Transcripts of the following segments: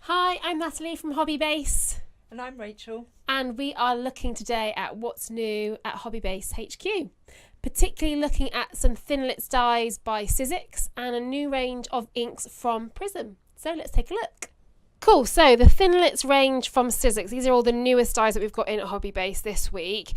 Hi, I'm Natalie from Hobbybase. And I'm Rachel. And we are looking today at what's new at Hobbybase HQ. Particularly looking at some Thinlits dies by Sizzix and a new range of inks from Prism. So let's take a look. Cool, so the Thinlits range from Sizzix. These are all the newest dies that we've got in at Hobbybase this week.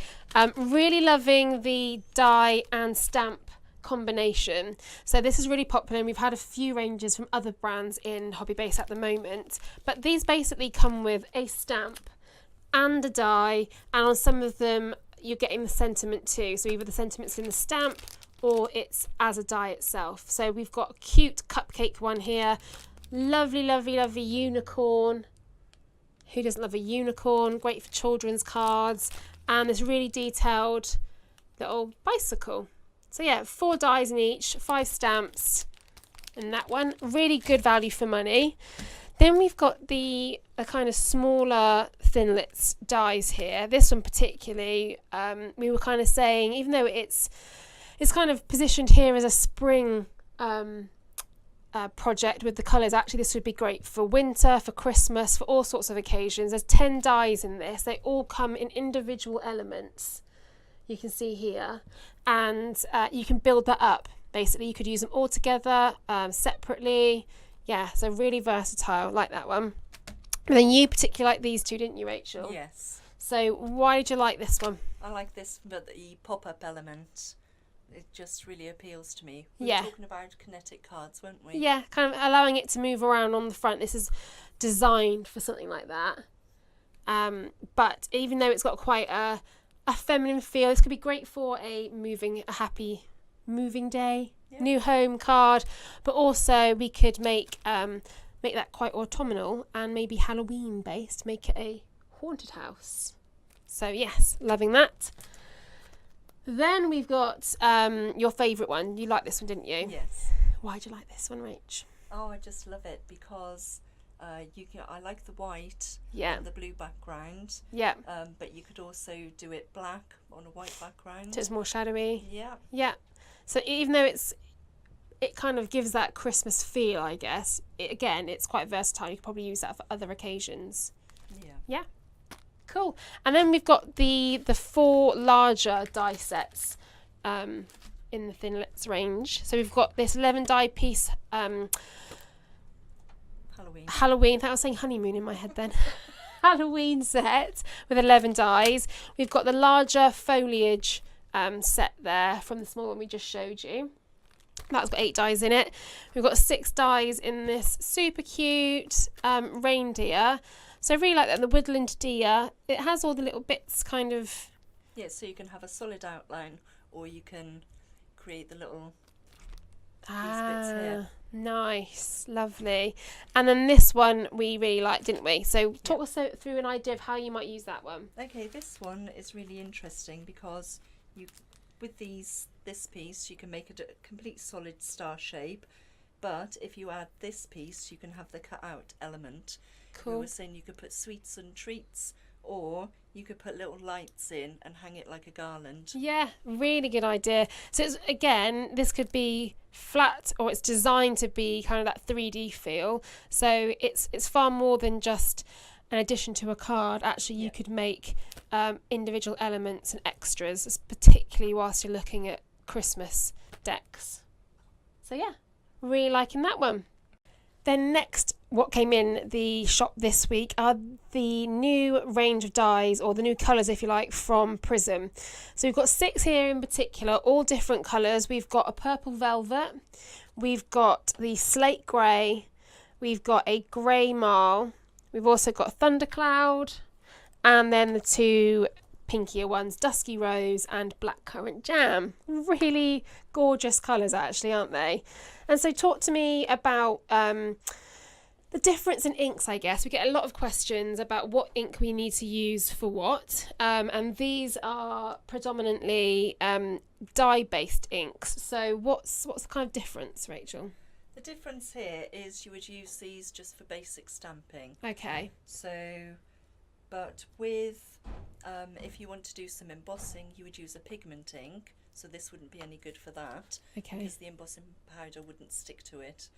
Really loving the die and stamp combination. So this is really popular and we've had a few ranges from other brands in Hobbybase at the moment. But these basically come with a stamp and a die, and on some of them you're getting the sentiment too. So either the sentiment's in the stamp or it's as a die itself. So we've got a cute cupcake one here. Lovely, lovely, lovely unicorn. Who doesn't love a unicorn? Great for children's cards. And this really detailed little bicycle. So yeah, 4 dies in each, 5 stamps, and that one. Really good value for money. Then we've got the kind of smaller Thinlits dies here. This one particularly, we were kind of saying, even though it's kind of positioned here as a spring project with the colours, actually this would be great for winter, for Christmas, for all sorts of occasions. There's 10 dies in this. They all come in individual elements. You can see here, and you can build that up. Basically, you could use them all together, separately. Yeah, so really versatile, like that one. And then you particularly like these two, didn't you, Rachel? Yes. So why did you like this one? I like this, but the pop-up element, it just really appeals to me. We Yeah. were talking about kinetic cards, weren't we? Yeah, kind of allowing it to move around on the front. This is designed for something like that. But even though it's got quite a feminine feel, this could be great for a happy moving day, yeah. New home card, but also we could make that quite autumnal and maybe Halloween based, make it a haunted house. So yes, loving that. Then we've got your favourite one. You liked this one, didn't you? Yes. Why'd you like this one, Rach? Oh, I just love it because I like the white and the blue background. Yeah. But you could also do it black on a white background. So it's more shadowy. Yeah. Yeah. So even though it kind of gives that Christmas feel, I guess. It's quite versatile. You could probably use that for other occasions. Yeah. Yeah. Cool. And then we've got the 4 larger die sets in the Thinlits range. So we've got this 11 die piece Halloween. I was saying honeymoon in my head then. Halloween set with 11 dies. We've got the larger foliage set there from the small one we just showed you. That's got 8 dies in it. We've got 6 dies in this super cute reindeer. So I really like that. The Woodland deer. It has all the little bits kind of. Yeah, so you can have a solid outline, or you can create the little these bits here. Nice, lovely. And then this one we really liked, didn't we? So talk us through an idea of how you might use that one. Okay, this one is really interesting because with this piece you can make it a complete solid star shape, but if you add this piece you can have the cut out element. Cool. We were saying you could put sweets and treats, or you could put little lights in and hang it like a garland. Yeah, really good idea. So this could be flat, or it's designed to be kind of that 3D feel. So it's far more than just an addition to a card. Actually, you could make individual elements and extras, particularly whilst you're looking at Christmas decks. So yeah, really liking that one. Then next, what came in the shop this week are the new range of dies, or the new colours, if you like, from Prism. So we've got 6 here in particular, all different colours. We've got a purple velvet, we've got the slate grey, we've got a grey marl, we've also got a thundercloud, and then the 2 pinkier ones, dusky rose and blackcurrant jam. Really gorgeous colours actually, aren't they? And so talk to me about the difference in inks, I guess. We get a lot of questions about what ink we need to use for what, and these are predominantly dye-based inks. So what's the kind of difference, Rachel? The difference here is you would use these just for basic stamping. Okay. So, but with if you want to do some embossing, you would use a pigment ink. So this wouldn't be any good for that. Okay. Because the embossing powder wouldn't stick to it.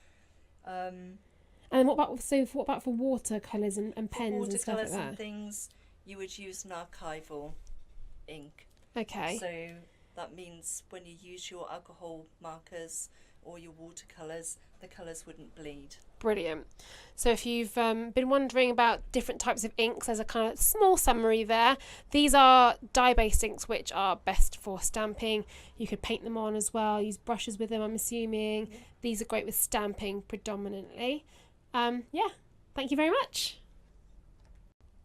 And what about for watercolours and pens and stuff like Watercolours that? and things, you would use an archival ink. Okay. So that means when you use your alcohol markers or your watercolours, the colours wouldn't bleed. Brilliant. So if you've been wondering about different types of inks, there's a kind of small summary there. These are dye-based inks which are best for stamping. You could paint them on as well, use brushes with them, I'm assuming. Yeah. These are great with stamping predominantly. Yeah, thank you very much.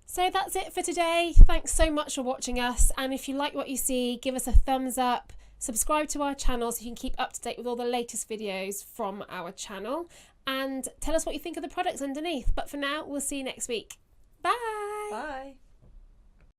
So that's it for today. Thanks so much for watching us, and if you like what you see, give us a thumbs up, subscribe to our channel so you can keep up to date with all the latest videos from our channel, and tell us what you think of the products underneath. But for now, we'll see you next week. Bye! Bye!